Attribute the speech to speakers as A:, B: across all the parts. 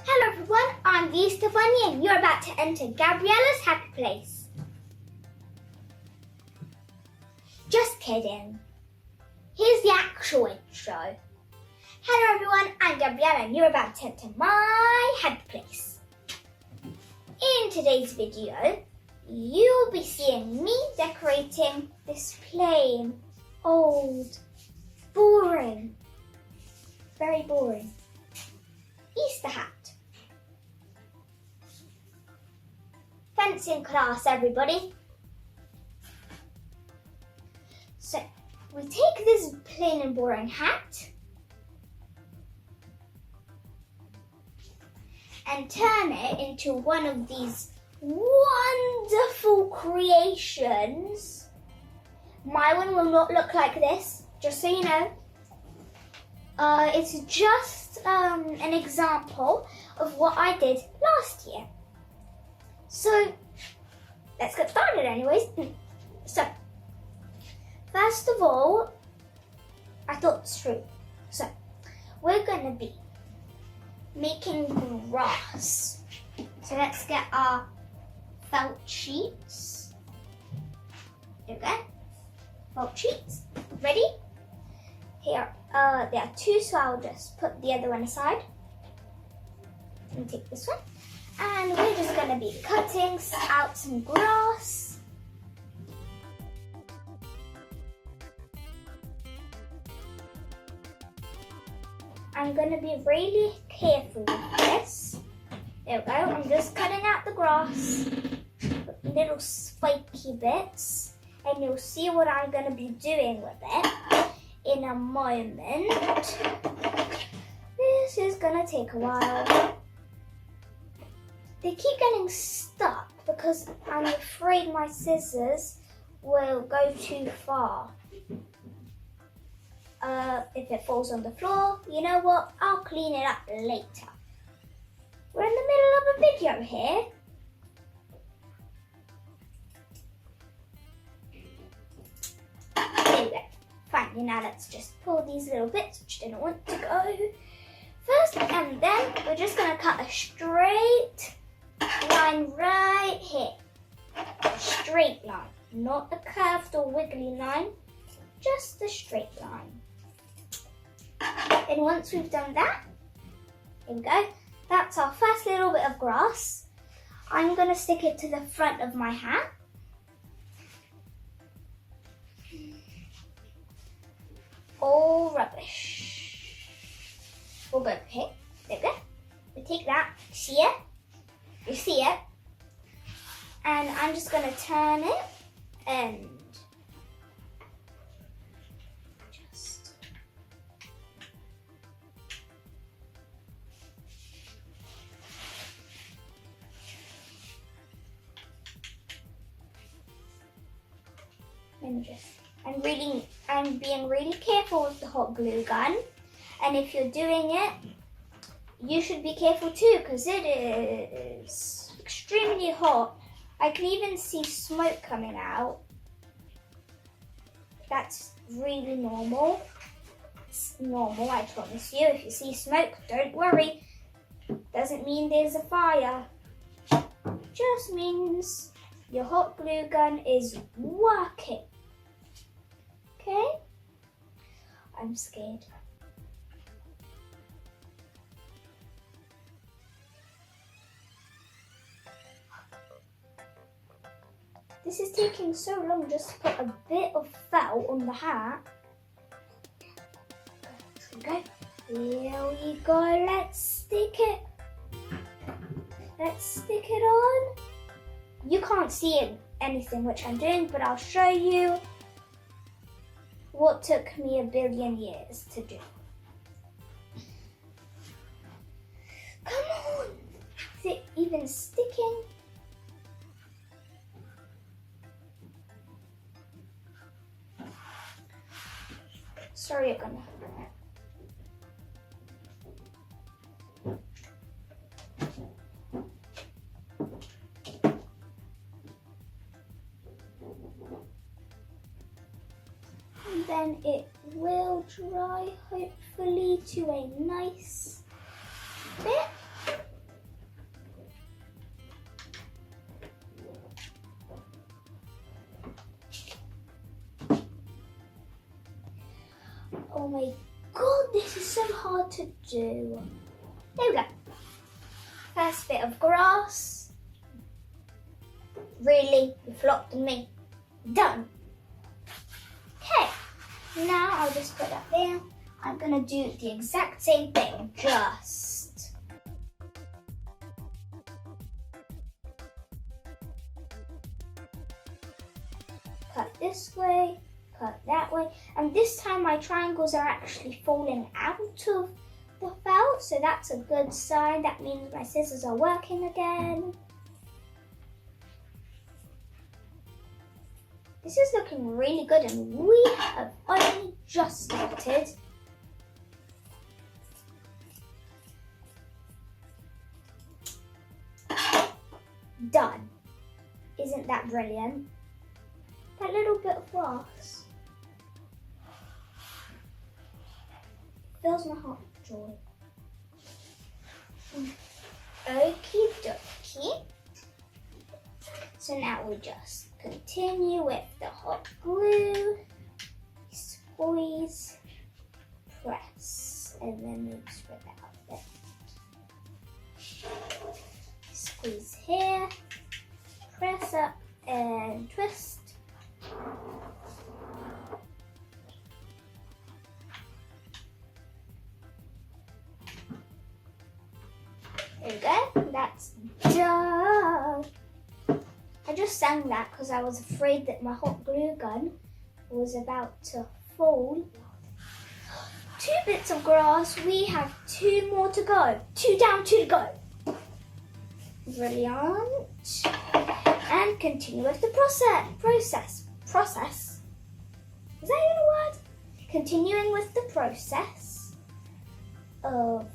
A: Hello everyone, I'm the Easter Bunny and you're about to enter Gabriella's Happy Place. Just kidding. Here's the actual intro. Hello everyone, I'm Gabriela and you're about to enter my happy place. In today's video, you'll be seeing me decorating this plain, old, boring, very boring Easter hat. Fencing class, everybody. So, we take this plain and boring hat and turn it into one of these wonderful creations. My one will not look like this, just so you know. It's just an example of what I did last year. So, let's get started anyways. So, first of all, I thought this through. So, we're going to be making grass. So let's get our felt sheets. There we go. Felt sheets. Ready? Here, there are two, so I'll just put the other one aside. And take this one. And we're just going to be cutting out some grass. I'm going to be really careful with this. There we go. I'm just cutting out the grass, little spiky bits, and you'll see what I'm going to be doing with it in a moment. This is going to take a while. They keep getting stuck because I'm afraid my scissors will go too far. If it falls on the floor, you know what? I'll clean it up later. We're in the middle of a video here. There we go. Fine, now let's just pull these little bits which didn't want to go first, and then we're just going to cut a straight line right here. A straight line, not a curved or wiggly line, just a straight line. And once we've done that, here we go, that's our first little bit of grass. I'm going to stick it to the front of my hat. All rubbish. We'll go here, there we go. We take that, see it? You see it? And I'm just going to turn it and just I'm being really careful with the hot glue gun. And if you're doing it, you should be careful too, because it is extremely hot. I can even see smoke coming out. That's really normal. It's normal, I promise you. If you see smoke, don't worry. Doesn't mean there's a fire. Just means your hot glue gun is working. Okay? I'm scared. This is taking so long just to put a bit of felt on the hat. Here we go, let's stick it. Let's stick it on. You can't see anything which I'm doing, but I'll show you what took me a billion years to do. Come on! Is it even sticking? Sorry, you're gonna. And then it will dry, hopefully. into a nice bit. Oh my god, this is so hard to do. There we go. First bit of grass. Really? You flopped on me. Done. Okay, now I'll just put that there. I'm gonna do the exact same thing, just. Cut this way, cut that way. And this time my triangles are actually falling out of the felt, so that's a good sign. That means my scissors are working again. This is looking really good and we have only just started. Done. Isn't that brilliant? That little bit of grass fills my heart with joy. Okie dokie. So now we just continue with the hot glue. Squeeze, press, and then we spread that out a bit. Squeeze here, press up and twist. There we go, that's done. I just sang that because I was afraid that my hot glue gun was about to fall. 2 bits of grass, we have 2 more to go. 2 down, 2 to go. Brilliant. And continue with the process. Is that even a word? Continuing with the process of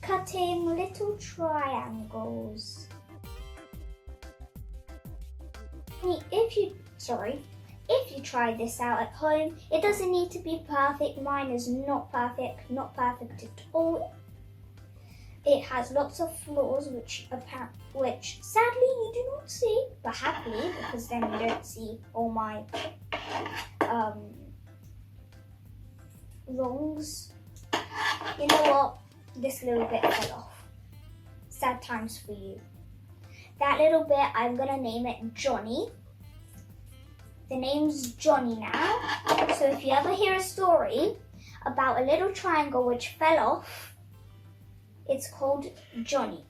A: cutting little triangles. If you try this out at home, it doesn't need to be perfect. Mine is not perfect at all. It has lots of flaws, which sadly you do not see, but happily, because then you don't see all my wrongs. You know what? This little bit fell off. Sad times for you. That little bit, I'm gonna name it Johnny. The name's Johnny now. So if you ever hear a story about a little triangle which fell off, it's called Johnny.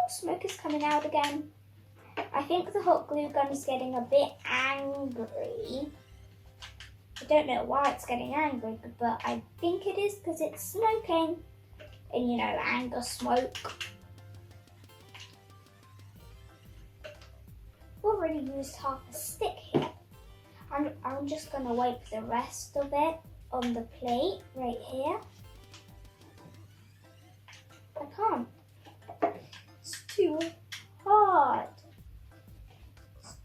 A: Smoke is coming out again. I think the hot glue gun is getting a bit angry. I don't know why it's getting angry, but I think it is because it's smoking. And you know, anger, smoke. I've already used half a stick here. I'm just going to wipe the rest of it on the plate right here. I can't. It's too hard. It's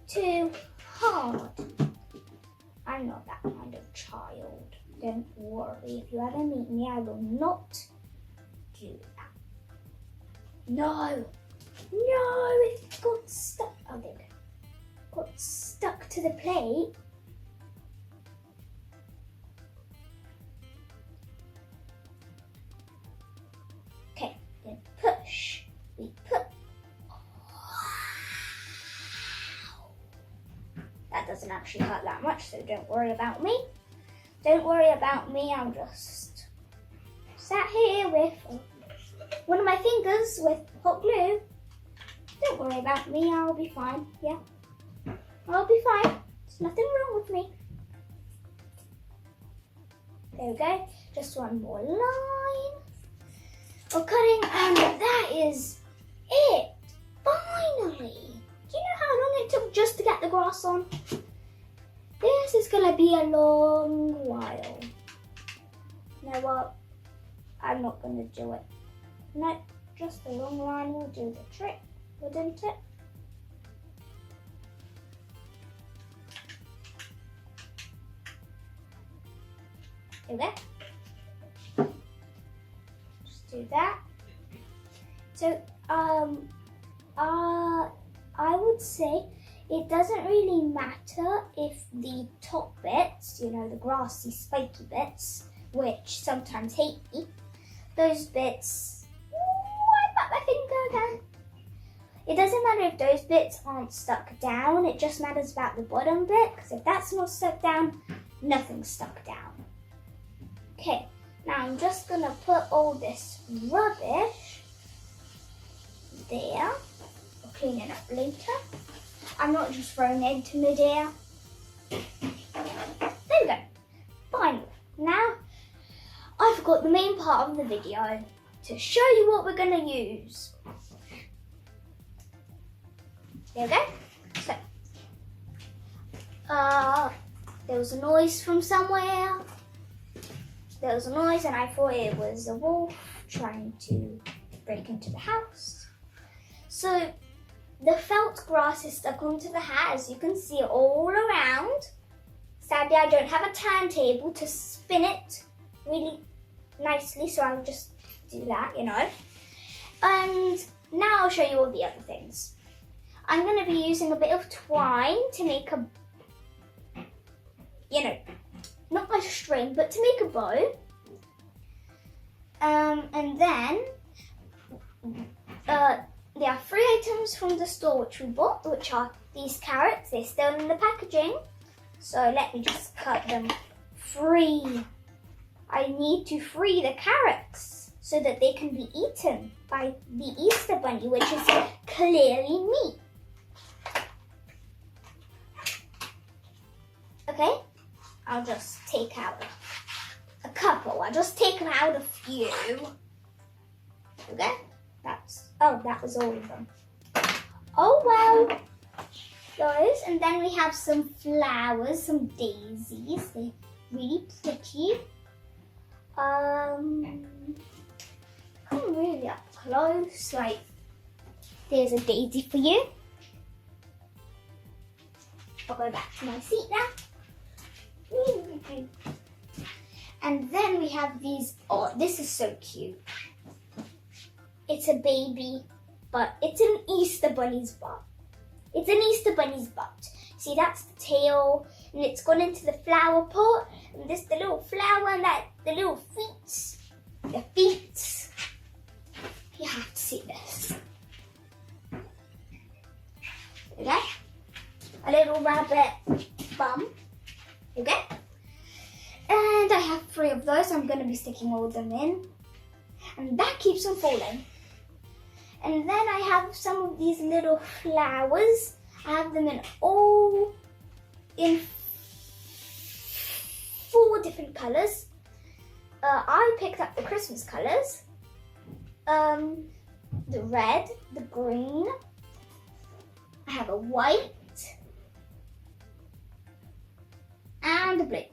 A: too hard. I'm not that kind of child. Don't worry. If you ever meet me, I will not do that. No, it got stuck. Oh, there we go. Got stuck to the plate. Okay, then push. We put. That doesn't actually hurt that much, so don't worry about me. Don't worry about me, I'm just sat here with one of my fingers with hot glue. Don't worry about me, I'll be fine, yeah. I'll be fine, there's nothing wrong with me. There we go, just one more line of cutting, and that is it, finally. Do you know how long it took just to get the grass on? This is gonna be a long while. You know what? I'm not gonna do it. No, just a long line will do the trick, wouldn't it? There we go. Just do that. So, I would say it doesn't really matter if the top bits, you know, the grassy, spiky bits, which sometimes hate me, those bits, I put my finger again. It doesn't matter if those bits aren't stuck down, it just matters about the bottom bit, because if that's not stuck down, nothing's stuck down. Okay, now I'm just going to put all this rubbish there. I'll clean it up later. I'm not just throwing it into midair. There we go. Finally, now I forgot the main part of the video to show you what we're going to use. There we go. So, there was a noise from somewhere. There was a noise and I thought it was a wolf trying to break into the house. So the felt grass is stuck onto the hat, as you can see all around. Sadly, I don't have a turntable to spin it really nicely, so I'll just do that, you know. And now I'll show you all the other things. I'm going to be using a bit of twine to make a, you know, not like a string, but to make a bow. And then there are 3 items from the store which we bought, which are these carrots. They're still in the packaging, so let me just cut them free. I need to free the carrots so that they can be eaten by the Easter Bunny, which is clearly me. Okay, I'll just take out a couple. I'll just take out a few. Okay, that was all of them. Oh well, those, and then we have some flowers, some daisies. They're really pretty. Come really up close. Like, there's a daisy for you. I'll go back to my seat now. And then we have these. Oh, this is so cute. It's a baby, but it's an Easter bunny's butt. It's an Easter bunny's butt. See, that's the tail, and it's gone into the flower pot, and this the little flower, and that the little feet. The feet. You have to see this. Okay? A little rabbit bum. Okay? And I have 3 of those. I'm going to be sticking all of them in. And that keeps them falling. And then I have some of these little flowers. I have them in 4 different colours. I picked up the Christmas colours. The red, the green. I have a white. And a blue.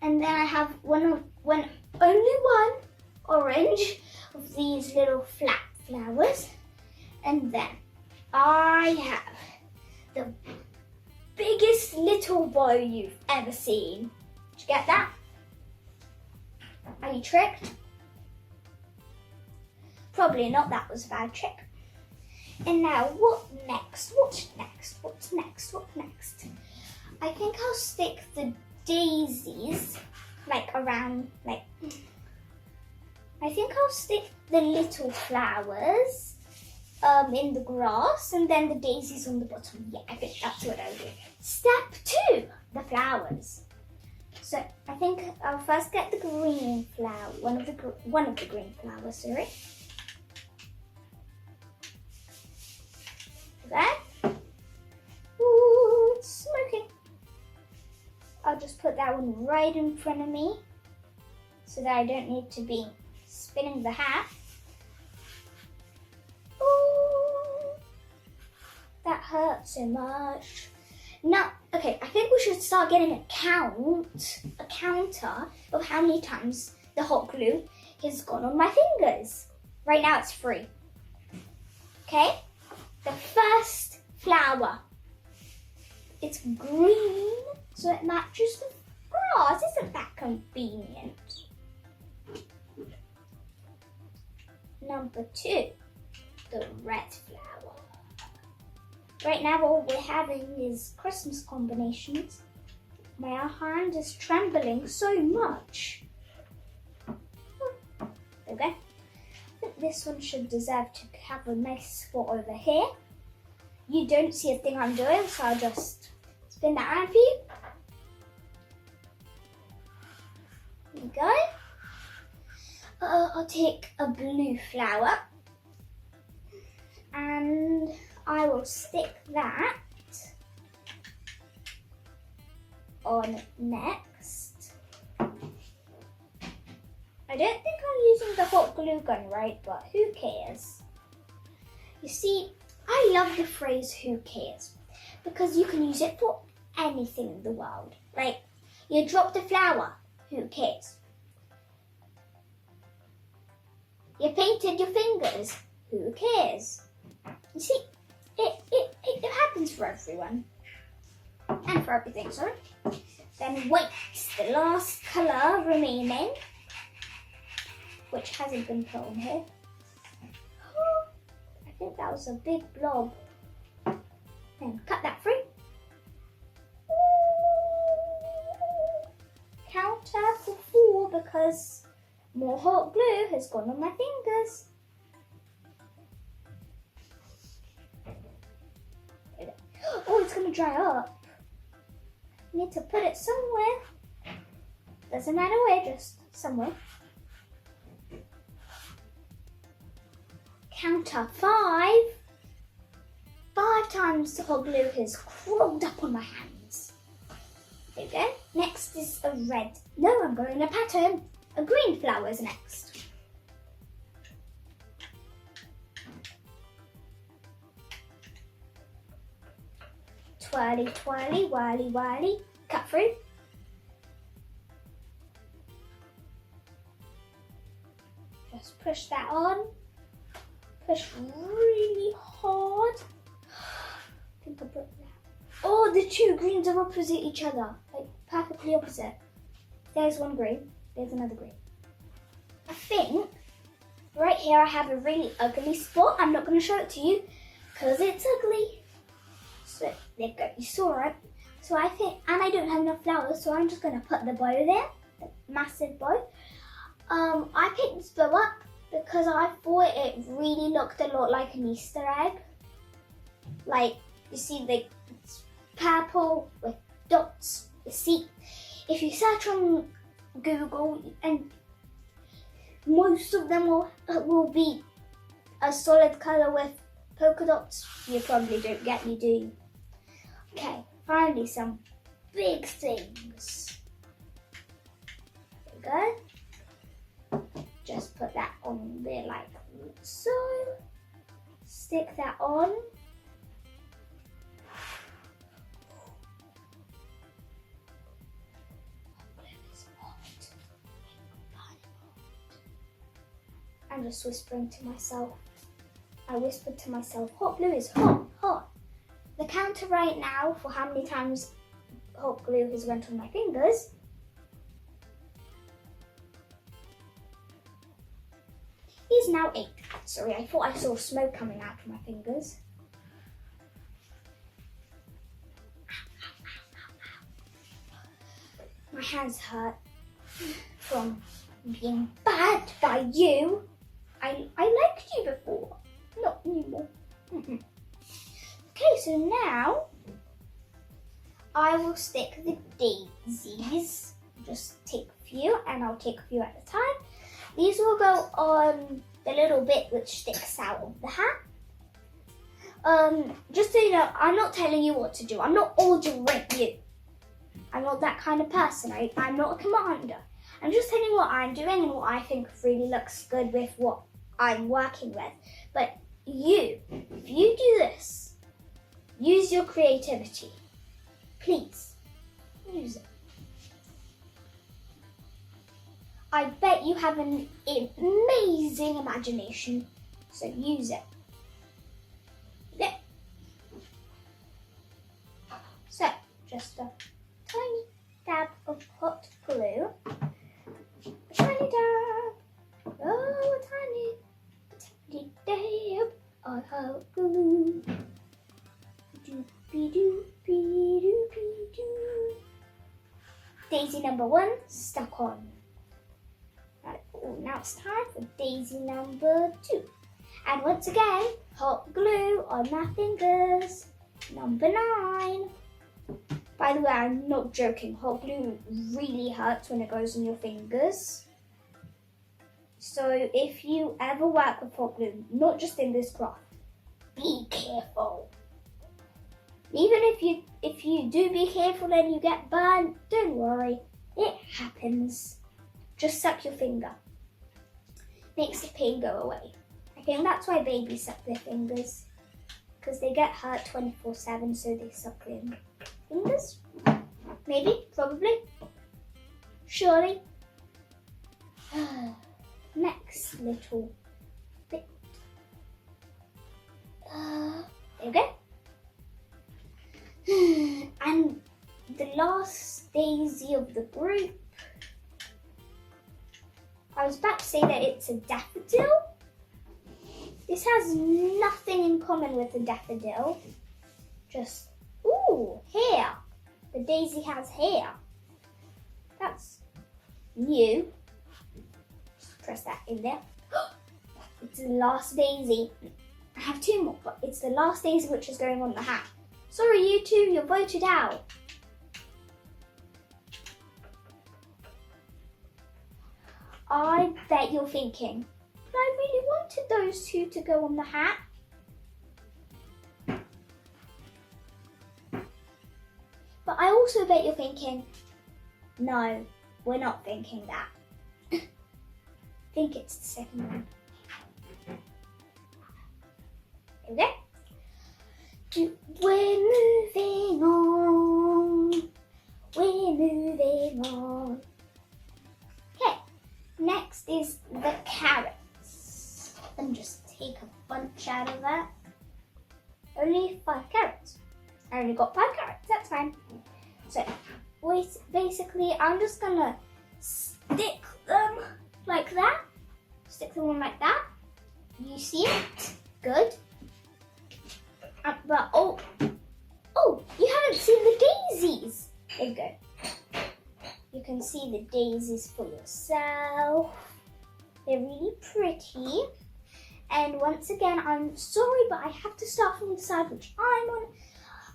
A: And then I have only one orange of these little flat flowers. And then I have the biggest little bow you've ever seen. Did you get that? Are you tricked? Probably not, that was a bad trick. And now what next? What's next? What's next? What next? I think I'll stick the daisies around. I think I'll stick the little flowers in the grass and then the daisies on the bottom. Yeah, I think that's what I'll do. Step 2, the flowers. So I think I'll first get the green flower, one of the green flowers, sorry. Okay. Ooh, it's smoking. I'll just put that one right in front of me so that I don't need to be spinning the hat. Ooh, that hurts so much. Now, okay, I think we should start getting a counter of how many times the hot glue has gone on my fingers. Right now it's 3. Okay? The first flower. It's green, so it matches the grass. Isn't that convenient? Number 2, the red flower. Right now all we're having is Christmas combinations. My hand is trembling so much. Okay. I think this one should deserve to have a nice spot over here. You don't see a thing I'm doing, so I'll just spin that around for you. There you go. I'll take a blue flower and I will stick that on next. I don't think I'm using the hot glue gun right, but who cares? You see, I love the phrase who cares because you can use it for anything in the world. Like, you dropped a flower, who cares? You painted your fingers, who cares? You see, it happens for everyone. And for everything, sorry. Then white, the last colour remaining, which hasn't been put on here. Oh, I think that was a big blob. Then cut that free. Counter for 4 because more hot glue has gone on my fingers. Oh, it's going to dry up. I need to put it somewhere. Doesn't matter where, just somewhere. Counter 5. 5 times the hot glue has crawled up on my hands. There you go. Next is a red. No, I'm going a pattern. A green flower is next. Twirly, twirly, whirly, whirly. Cut through. Just push that on. Push really hard. I think I broke that. Oh, the 2 greens are opposite each other. Like, perfectly opposite. There's one green. There's another green. I think right here I have a really ugly spot. I'm not going to show it to you because it's ugly. So there you go. You saw it. So I think, and I don't have enough flowers, so I'm just going to put the bow there, the massive bow. I picked this bow up because I thought it really looked a lot like an Easter egg. Like, you see, it's purple with dots. You see, if you search on Google, and most of them will be a solid colour with polka dots. You probably don't get me, do you? Okay, finally some big things. There we go. Just put that on there like so. Stick that on. I'm just whispering to myself. I whispered to myself, hot glue is hot, hot. The counter right now for how many times hot glue has went on my fingers is now 8. Sorry, I thought I saw smoke coming out from my fingers. My hands hurt from being bad by you. I liked you before, not anymore. Okay, so now I will stick the daisies. Just take a few, and I'll take a few at a time. These will go on the little bit which sticks out of the hat. Just so you know, I'm not telling you what to do. I'm not ordering you. I'm not that kind of person. I'm not a commander. I'm just telling you what I'm doing and what I think really looks good with what I'm working with. But if you do this, use your creativity. Please, use it. I bet you have an amazing imagination, so use it. Yeah. So, just a tiny dab of hot glue. A tiny dab. Oh, a tiny dab of hot glue. Doopy doopy doopy doo. Daisy number 1 stuck on. Right, now it's time for daisy number 2. And once again, hot glue on my fingers. Number 9. By the way, I'm not joking. Hot glue really hurts when it goes on your fingers. So if you ever work with hot glue, not just in this craft, be careful. Even if you do be careful and you get burned, don't worry. It happens. Just suck your finger. Makes the pain go away. I think that's why babies suck their fingers. Because they get hurt 24/7, so they suck their fingers. Maybe, probably, surely. Next little bit. There we go. And the last daisy of the group. I was about to say that it's a daffodil. This has nothing in common with a daffodil. Just, ooh, hair. The daisy has hair. That's new. Just press that in there. It's the last daisy. I have 2 more, but it's the last daisy which is going on the hat. Sorry, you 2, you're voted out. I bet you're thinking, but I really wanted those 2 to go on the hat. But I also bet you're thinking, no, we're not thinking that. I think it's the second one. Okay. We're moving on. We're moving on. Okay, next is the carrots. Let me just take a bunch out of that. Only 5 carrots. I only got 5 carrots, that's fine. So, basically, I'm just gonna stick them like that. Stick them on like that. You see it? Good. But oh, you haven't seen the daisies. There you go. You can see the daisies for yourself. They're really pretty. And once again, I'm sorry, but I have to start from the side which I'm on.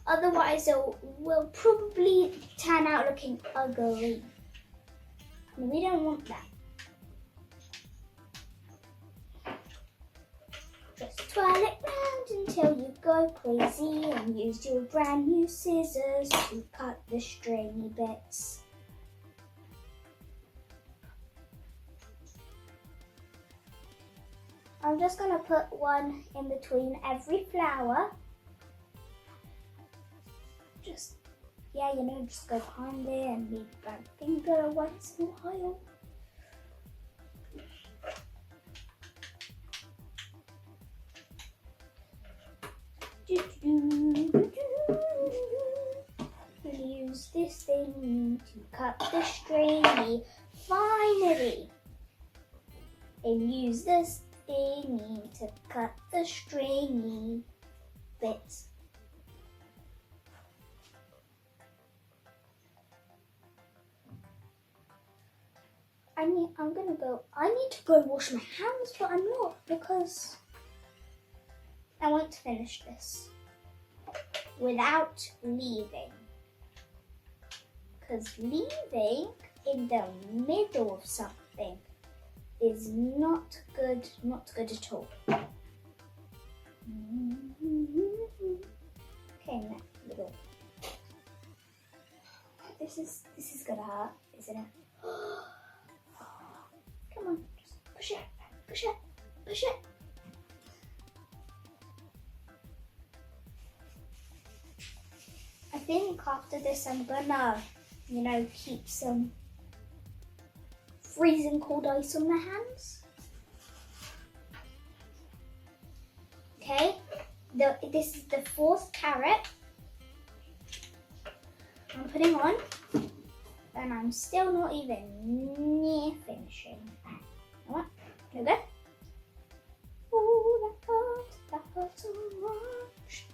A: Otherwise, it will probably turn out looking ugly. And we don't want that. Just twirl it round until you go crazy and use your brand new scissors to cut the stringy bits. I'm just going to put one in between every flower. Just, yeah, you know, just go behind there and leave my finger once in a while. Use this thing to cut the stringy finally. And use this thingy to cut the stringy bits. I need to go wash my hands, but I'm not because I want to finish this without leaving. Because leaving in the middle of something is not good at all. Okay, next little. This is gonna hurt, isn't it? Come on, just push it, push it, push it. I think after this I'm gonna, keep some freezing cold ice on their hands. Okay, this is the fourth carrot I'm putting on, and I'm still not even near finishing. What? Here we go. Oh, that hurt so much.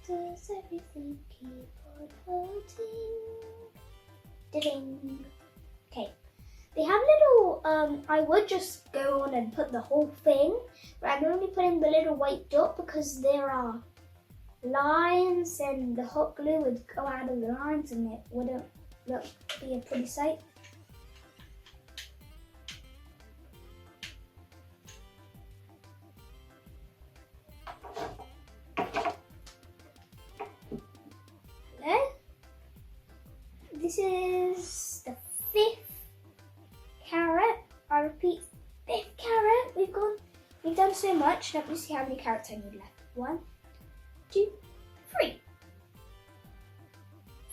A: Does everything keep on hurting? Ding. Okay. They have little, I would just go on and put the whole thing, but I'm only putting the little white dot because there are lines and the hot glue would go out of the lines and it wouldn't be a pretty sight. There. This is the fifth carrot. I repeat, fifth carrot. We've done so much. Let me see how many carrots I need left. 1, 2, 3.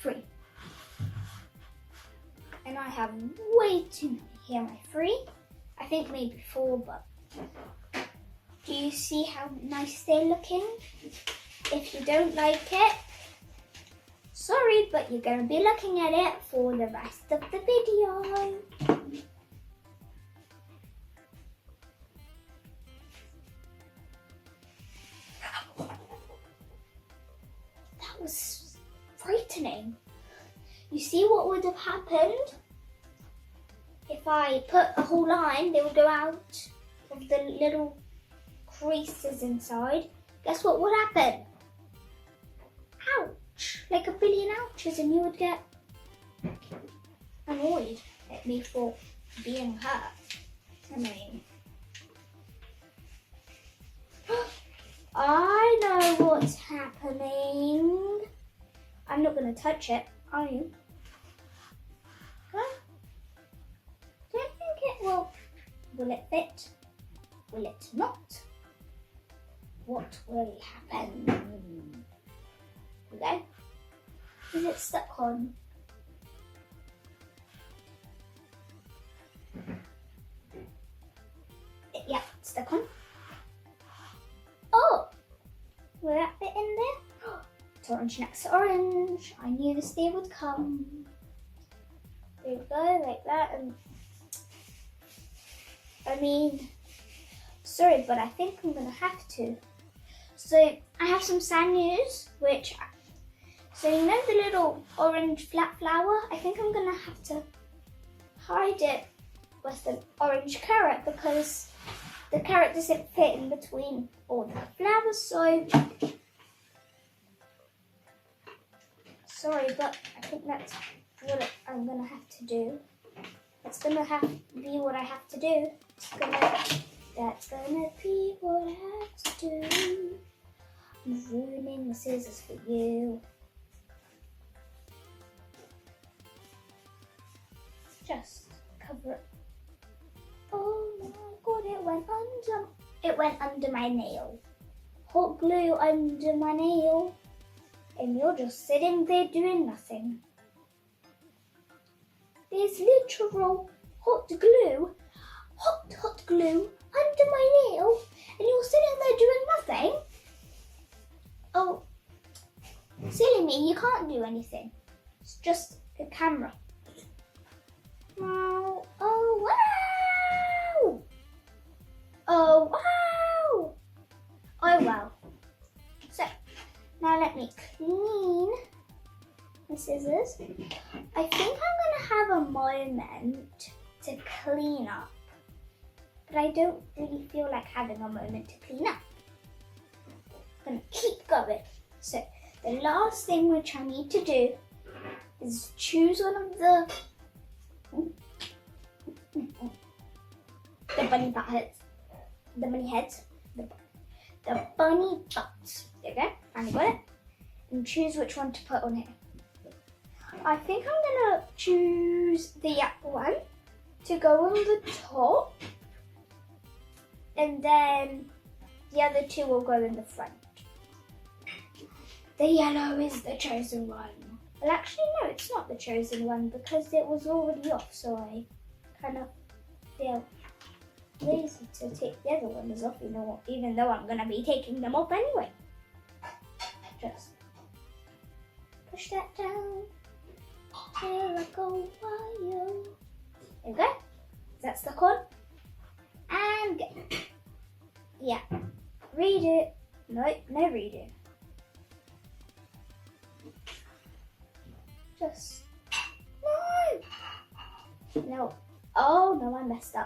A: 3. And I have way too many. Here are my 3. I think maybe 4, but do you see how nice they're looking? If you don't like it, sorry, but you're going to be looking at it for the rest of the video. That was frightening. You see what would have happened? If I put a whole line, they would go out of the little creases inside. Guess what would happen? Ouch! Like a billion ouches, and you would get annoyed at me for being hurt. I mean, I know what's happening. I'm not going to touch it, are you? Don't think it will. Will it fit? Will it not? What will happen? Okay. Is it stuck on? Yeah, it's stuck on. Oh! Will that fit in there? It's orange next to orange. I knew this day would come. There we go, like that. And I mean, sorry, but I think I'm gonna have to. So I have some sad news, so you know the little orange flat flower? I think I'm gonna have to hide it with an orange carrot because the carrot doesn't fit in between all the flowers, so sorry, but I think that's what I'm gonna have to do. That's gonna have to be what I have to do. That's gonna be what I have to do. I'm ruining the scissors for you. Just cover it. Oh my god, it went under my nail. Hot glue under my nail. And you're just sitting there doing nothing. There's literal hot glue under my nail, and you're sitting there doing nothing? Oh, silly me, you can't do anything. It's just a camera. Wow. Oh, wow! Oh, wow! Oh, wow. So, now let me clean the scissors. I think I'm going to have a moment to clean up, but I don't really feel like having a moment to clean up. I'm going to keep going. So, the last thing which I need to do is choose one of the bunny butt heads. The bunny heads. The bunny butts. There you go. Finally got it. And choose which one to put on here. I think I'm going to choose the apple one to go on the top. And then the other two will go in the front. The yellow is the chosen one. Well, actually, no, it's not the chosen one because it was already off, so I kind of feel lazy to take the other ones off, even though I'm going to be taking them off anyway. Just push that down till I go wild. There we go. That's the chord. And go. Yeah. Redo. No redo. Just no. Oh no, I messed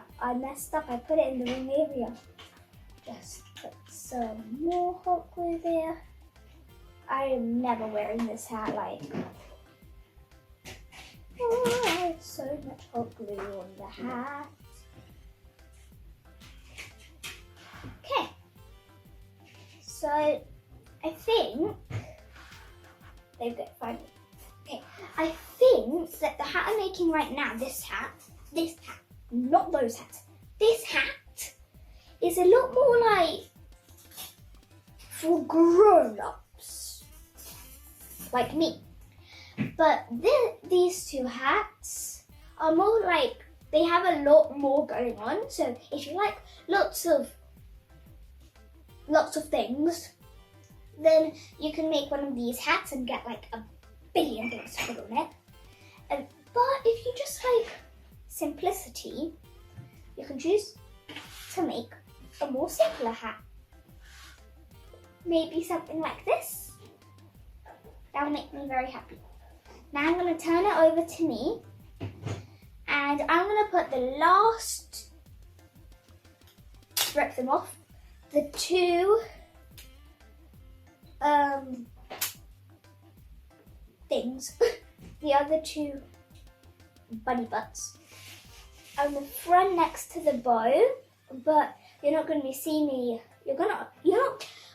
A: up. I put it in the wrong area. Just put some more hot glue there. I am never wearing this hat like. Oh, I have so much hot glue on the hat. Okay. So I think they've got 5 minutes. Okay, I think that the hat I'm making right now, this hat, not those hats, this hat is a lot more like for grown-ups, like me. But these two hats are more like, they have a lot more going on. So if you like lots of things, then you can make one of these hats and get like a billion things to put on it. But if you just like simplicity, you can choose to make a more simpler hat. Maybe something like this. That will make me very happy. Now I'm going to turn it over to me, and I'm going to put the last, rip them off, the two things, the other two bunny butts on the front next to the bow, but you're not going to see me,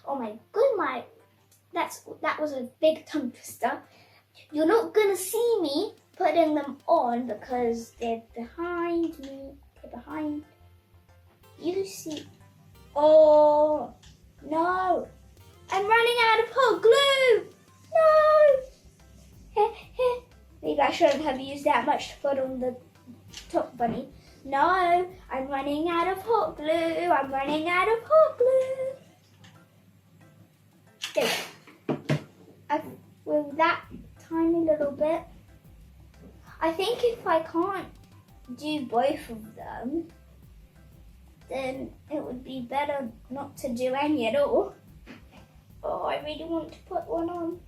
A: oh my god, that was a big tongue twister. You're not going to see me putting them on because they're behind me, you see, oh no, I'm running out of hot glue, no, maybe I shouldn't have used that much to put on the top bunny. No, I'm running out of hot glue, There we go. With that tiny little bit, I think if I can't do both of them, then it would be better not to do any at all. Oh, I really want to put one on.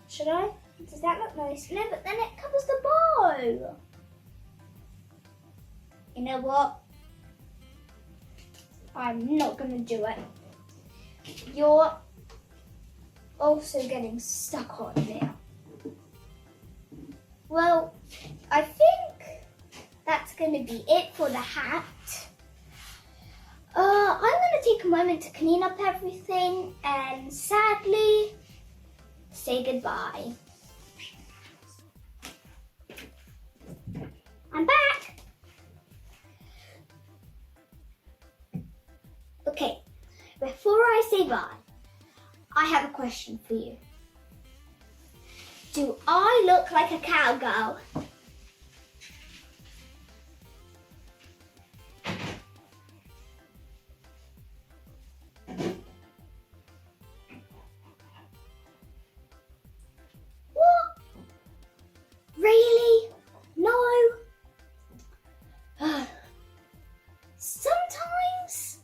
A: Should I? Does that look nice? No, but then it covers the bow. You know what? I'm not going to do it. You're also getting stuck on there. Well, I think that's going to be it for the hat. I'm going to take a moment to clean up everything and sadly say goodbye. I'm back. Okay, before I say bye, I have a question for you. Do I look like a cowgirl? What? Really? No? Sometimes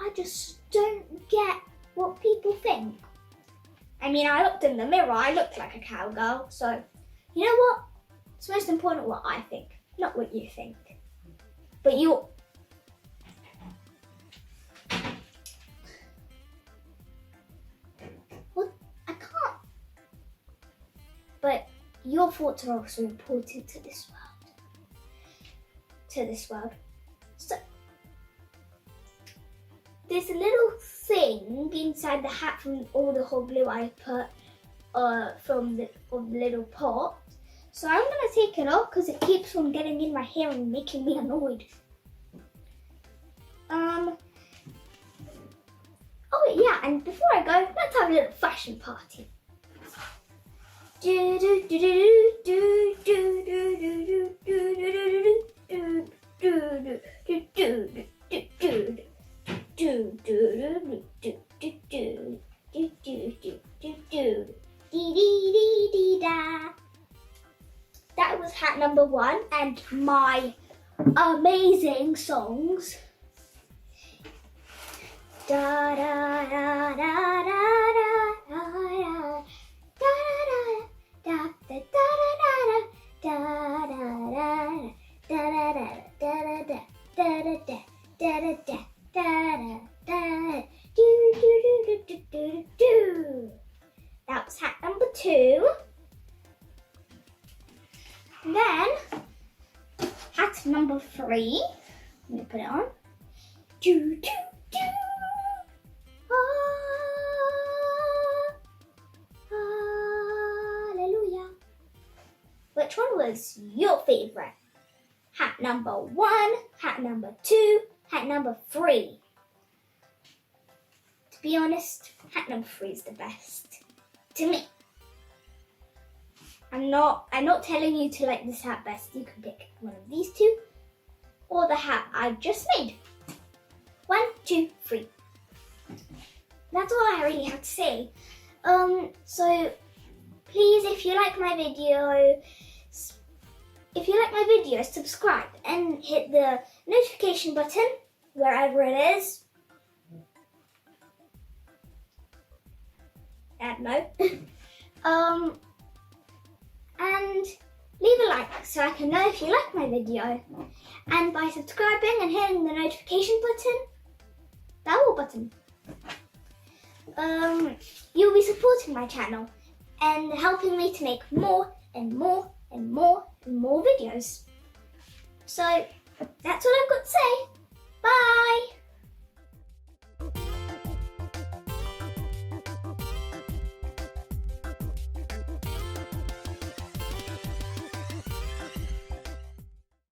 A: I just don't get what people think. I mean, I looked in the mirror, I looked like a cowgirl, so you know what? It's most important what I think, not what you think. But well, I can't. But your thoughts are also important to this world. So there's a little thing inside the hat from all the hot glue I put from the little pot. So I'm going to take it off because it keeps on getting in my hair and making me annoyed. Oh yeah, and before I go, let's have a little fashion party. That was hat number 1 and my amazing songs. Da da da da da da da da da that was hat number 2. And then hat number 3. Let me put it on. Do do do. Hallelujah. Which one was your favorite? Hat number 1, hat number 2, hat number 3. To be honest, hat number 3 is the best to me. I'm not telling you to like this hat best. You can pick one of these 2 or the hat I just made. 1, 2, 3. That's all I really have to say. So please, if you like my video, subscribe and hit the notification button wherever it is. I don't know. And leave a like so I can know if you like my video. And by subscribing and hitting the notification button, that little button, you'll be supporting my channel and helping me to make more and more and more and more videos. So that's all I've got to say.